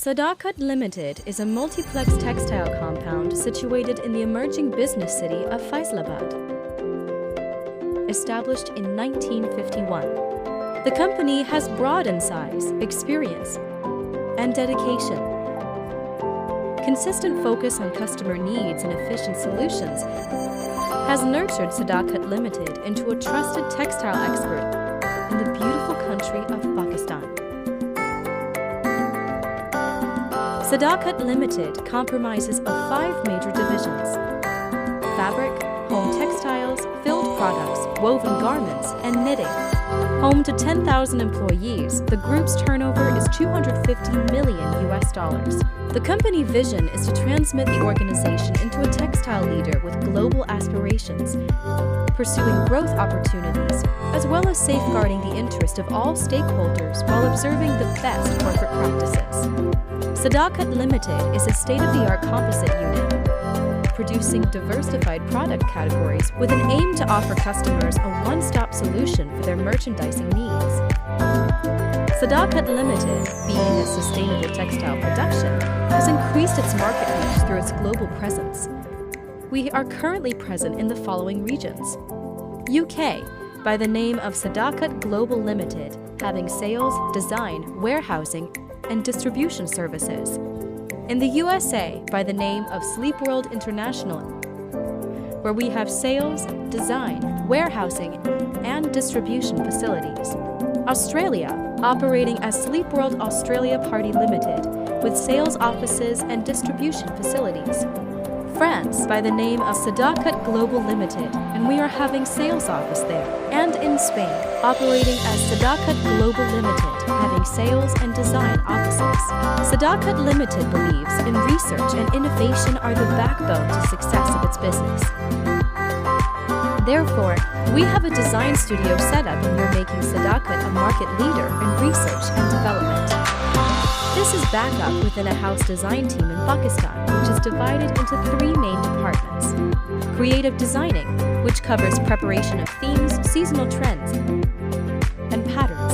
Sadaqat Limited is a multiplex textile compound situated in the emerging business city of Faisalabad. Established in 1951, the company has broad in size, experience, and dedication. Consistent focus on customer needs and efficient solutions has nurtured Sadaqat Limited into a trusted textile expert in the beautiful country of Pakistan. Sadaqat Limited comprises of 5 major divisions: fabric, home textiles, filled products, woven garments, and knitting. Home to 10,000 employees, the group's turnover is $250 million. The company vision is to transmit the organization into a textile leader with global aspirations, pursuing growth opportunities, as well as safeguarding the interest of all stakeholders while observing the best corporate practices. Sadaqat Limited is a state-of-the-art composite unit, producing diversified product categories with an aim to offer customers a one-stop solution for their merchandising needs. Sadaqat Limited, being a sustainable textile production, has increased its market reach through its global presence. We are currently present in the following regions: UK, by the name of Sadaqat Global Limited, having sales, design, warehousing, and distribution services. In the USA, by the name of Sleepworld International, where we have sales, design, warehousing, and distribution facilities. Australia, operating as Sleepworld Australia Party Limited, with sales offices and distribution facilities. France, by the name of Sadaqat Global Limited, and we are having sales office there. And in Spain, operating as Sadaqat Global Limited, having sales and design offices. Sadaqat Limited believes in research and innovation are the backbone to success of its business. Therefore, we have a design studio set up and we're making Sadaqat a market leader in research and development. This is backed up within a house design team in Pakistan, which is divided into 3 main departments. Creative designing, which covers preparation of themes, seasonal trends, and patterns.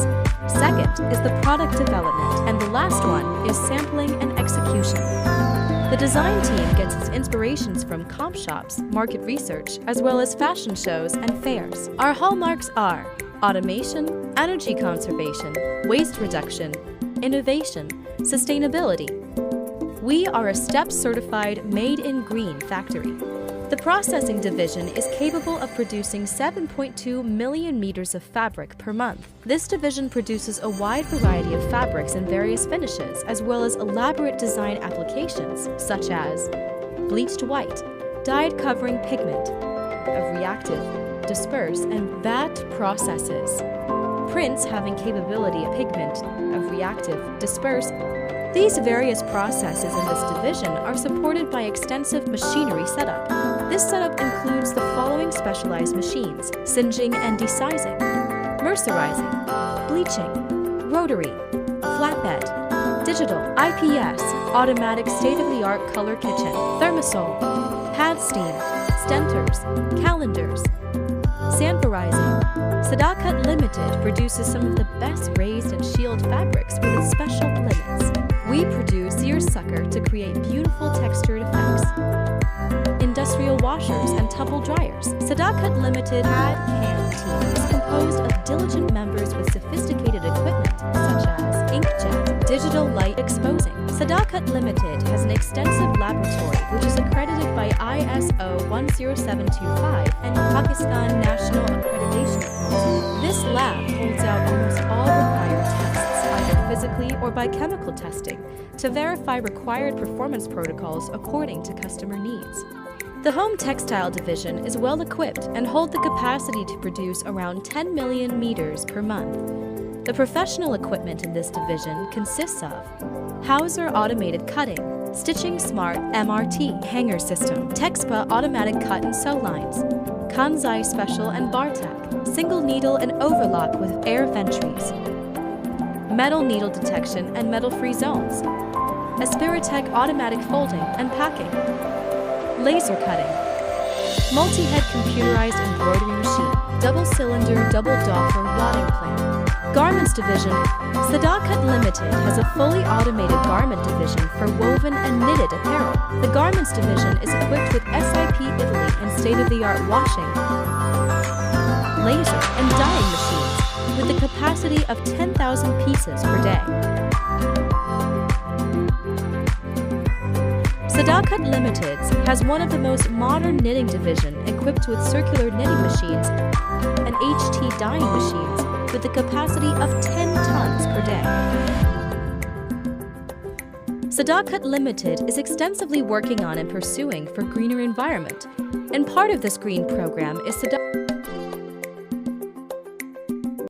Second is the product development, and the last one is sampling and execution. The design team gets its inspirations from comp shops, market research, as well as fashion shows and fairs. Our hallmarks are automation, energy conservation, waste reduction, innovation, sustainability. We are a STEP certified Made in Green factory. The processing division is capable of producing 7.2 million meters of fabric per month. This division produces a wide variety of fabrics in various finishes, as well as elaborate design applications, such as bleached white, dyed covering pigment, of reactive, disperse, and vat processes. Prints having capability of pigment, of reactive, disperse. These various processes in this division are supported by extensive machinery setup. This setup includes the following specialized machines: singeing and desizing, mercerizing, bleaching, rotary, flatbed, digital, IPS, automatic state-of-the-art color kitchen, thermosol, pad steam, stentors, calendars, sandparizing. Sadaqat Limited produces some of the best raised and shield fabrics with its special limits. We produce seersucker to create beautiful textured effects. Industrial washers and tumble dryers. Sadaqat Limited CAD/CAM team is composed of diligent members with sophisticated equipment such as inkjet, digital light exposing. Sadaqat Limited has an extensive laboratory which is accredited by ISO 10725 and Pakistan National Accreditation Authority. This lab holds out almost all required tests, either physically or by chemical testing, to verify required performance protocols according to customer needs. The home textile division is well equipped and hold the capacity to produce around 10 million meters per month. The professional equipment in this division consists of Hauser automated cutting, Stitching Smart MRT hanger system, Texpa automatic cut and sew lines, Kanzai Special and Bartek, single needle and overlock with air ventries, metal needle detection and metal-free zones, Aspiritech automatic folding and packing, laser cutting, multi-head computerized embroidery machine, double-cylinder double-doffer wadding plane, Garments Division. Sadaqat Limited has a fully automated garment division for woven and knitted apparel. The Garments Division is equipped with Pvt Ltd and state-of-the-art washing, laser, and dyeing machines with the capacity of 10,000 pieces per day. Sadaqat Limited has one of the most modern knitting division equipped with circular knitting machines and HT dyeing machines with the capacity of 10 tons per day. Sadaqat Limited is extensively working on and pursuing for greener environment, and part of this green program is Sadaqat